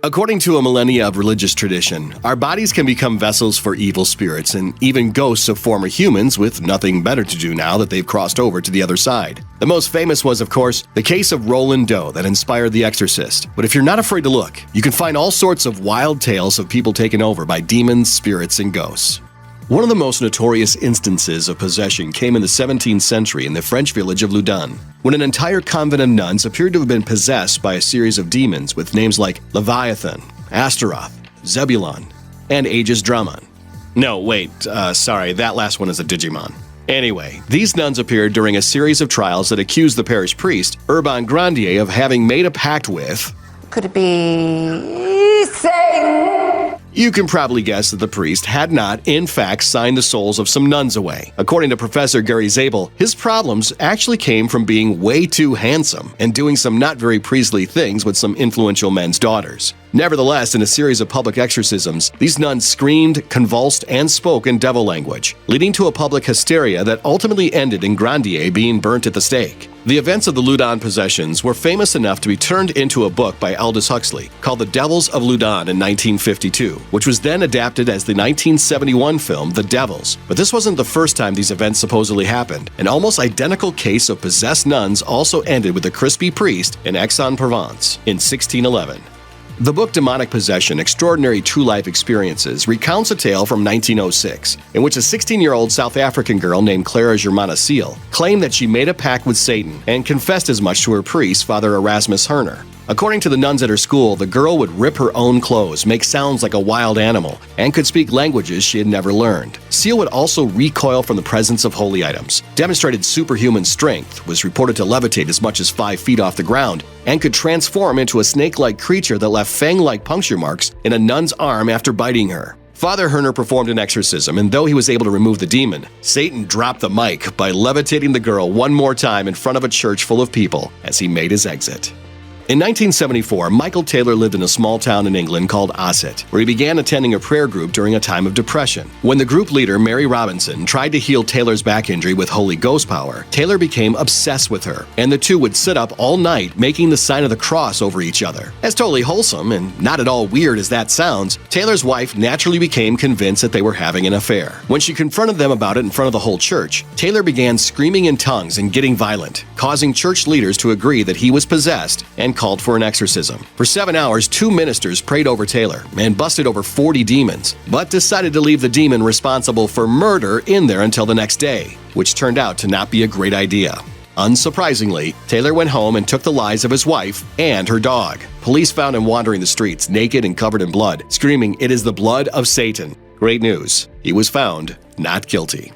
According to a millennia of religious tradition, our bodies can become vessels for evil spirits and even ghosts of former humans with nothing better to do now that they've crossed over to the other side. The most famous was, of course, the case of Roland Doe that inspired The Exorcist. But if you're not afraid to look, you can find all sorts of wild tales of people taken over by demons, spirits, and ghosts. One of the most notorious instances of possession came in the 17th century in the French village of Loudun, when an entire convent of nuns appeared to have been possessed by a series of demons with names like Leviathan, Astaroth, Zebulon, and Aegis Dramon. No, wait, sorry, that last one is a Digimon. Anyway, these nuns appeared during a series of trials that accused the parish priest, Urban Grandier, of having made a pact with... Could it be... Satan? You can probably guess that the priest had not, in fact, signed the souls of some nuns away. According to Professor Gary Zabel, his problems actually came from being way too handsome and doing some not very priestly things with some influential men's daughters. Nevertheless, in a series of public exorcisms, these nuns screamed, convulsed, and spoke in devil language, leading to a public hysteria that ultimately ended in Grandier being burnt at the stake. The events of the Loudun possessions were famous enough to be turned into a book by Aldous Huxley called The Devils of Loudun in 1952, which was then adapted as the 1971 film The Devils. But this wasn't the first time these events supposedly happened. An almost identical case of possessed nuns also ended with a crispy priest in Aix-en-Provence in 1611. The book Demonic Possession: Extraordinary True Life Experiences recounts a tale from 1906 in which a 16-year-old South African girl named Clara Germana claimed that she made a pact with Satan and confessed as much to her priest, Father Erasmus Herner. According to the nuns at her school, the girl would rip her own clothes, make sounds like a wild animal, and could speak languages she had never learned. Seal would also recoil from the presence of holy items, demonstrated superhuman strength, was reported to levitate as much as 5 feet off the ground, and could transform into a snake-like creature that left fang-like puncture marks in a nun's arm after biting her. Father Herner performed an exorcism, and though he was able to remove the demon, Satan dropped the mic by levitating the girl one more time in front of a church full of people as he made his exit. In 1974, Michael Taylor lived in a small town in England called Ossett, where he began attending a prayer group during a time of depression. When the group leader, Mary Robinson, tried to heal Taylor's back injury with Holy Ghost power, Taylor became obsessed with her, and the two would sit up all night making the sign of the cross over each other. As totally wholesome and not at all weird as that sounds, Taylor's wife naturally became convinced that they were having an affair. When she confronted them about it in front of the whole church, Taylor began screaming in tongues and getting violent, causing church leaders to agree that he was possessed and called for an exorcism. For 7 hours, 2 ministers prayed over Taylor and busted over 40 demons, but decided to leave the demon responsible for murder in there until the next day, which turned out to not be a great idea. Unsurprisingly, Taylor went home and took the lives of his wife and her dog. Police found him wandering the streets, naked and covered in blood, screaming, "It is the blood of Satan." Great news. He was found not guilty.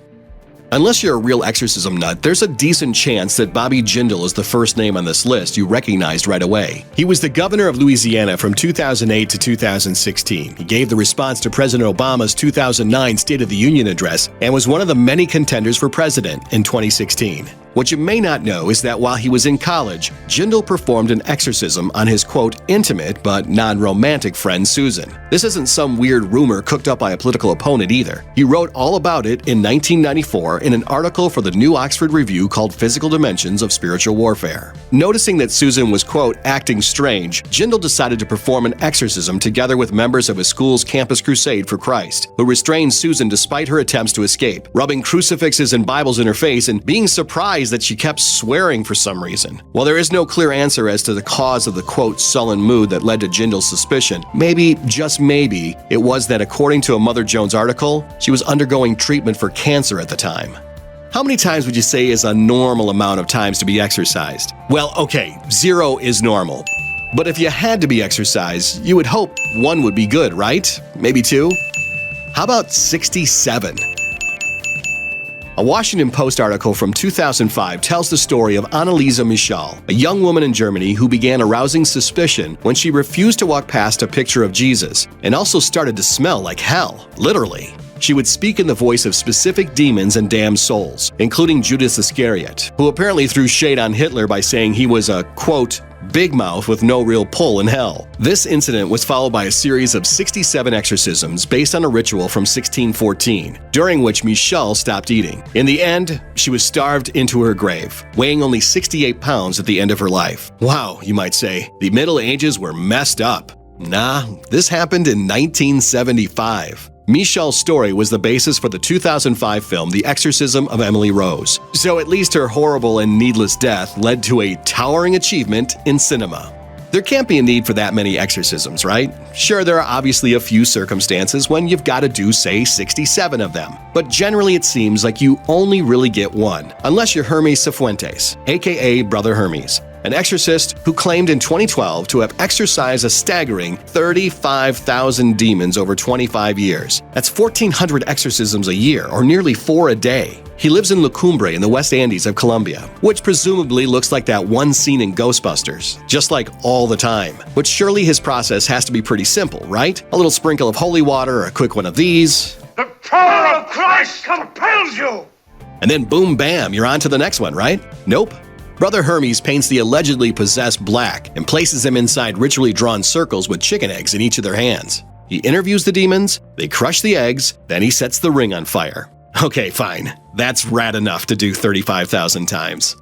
Unless you're a real exorcism nut, there's a decent chance that Bobby Jindal is the first name on this list you recognized right away. He was the governor of Louisiana from 2008 to 2016. He gave the response to President Obama's 2009 State of the Union address and was one of the many contenders for president in 2016. What you may not know is that while he was in college, Jindal performed an exorcism on his, quote, intimate but non-romantic friend Susan. This isn't some weird rumor cooked up by a political opponent either. He wrote all about it in 1994 in an article for the New Oxford Review called Physical Dimensions of Spiritual Warfare. Noticing that Susan was, quote, acting strange, Jindal decided to perform an exorcism together with members of his school's Campus Crusade for Christ, who restrained Susan despite her attempts to escape, rubbing crucifixes and Bibles in her face and being surprised that she kept swearing for some reason. While there is no clear answer as to the cause of the, quote, sullen mood that led to Jindal's suspicion, maybe, just maybe, it was that according to a Mother Jones article, she was undergoing treatment for cancer at the time. How many times would you say is a normal amount of times to be exorcised? Well, okay, 0 is normal. But if you had to be exorcised, you would hope 1 would be good, right? Maybe 2? How about 67? A Washington Post article from 2005 tells the story of Anneliese Michel, a young woman in Germany who began arousing suspicion when she refused to walk past a picture of Jesus and also started to smell like hell, literally. She would speak in the voice of specific demons and damned souls, including Judas Iscariot, who apparently threw shade on Hitler by saying he was a, quote, big mouth with no real pull in hell. This incident was followed by a series of 67 exorcisms based on a ritual from 1614, during which Michel stopped eating. In the end, she was starved into her grave, weighing only 68 pounds at the end of her life. Wow, you might say, the Middle Ages were messed up. Nah, this happened in 1975. Michel's story was the basis for the 2005 film The Exorcism of Emily Rose, so at least her horrible and needless death led to a towering achievement in cinema. There can't be a need for that many exorcisms, right? Sure, there are obviously a few circumstances when you've got to do, say, 67 of them, but generally it seems like you only really get one, unless you're Hermes Cifuentes, aka Brother Hermes, an exorcist who claimed in 2012 to have exorcised a staggering 35,000 demons over 25 years. That's 1,400 exorcisms a year, or nearly 4 a day. He lives in La Cumbre in the West Andes of Colombia, which presumably looks like that one scene in Ghostbusters, just like all the time. But surely his process has to be pretty simple, right? A little sprinkle of holy water, a quick one of these. The power of Christ compels you! And then boom bam, you're on to the next one, right? Nope. Brother Hermes paints the allegedly possessed black and places them inside ritually drawn circles with chicken eggs in each of their hands. He interviews the demons, they crush the eggs, then he sets the ring on fire. Okay, fine. That's rad enough to do 35,000 times.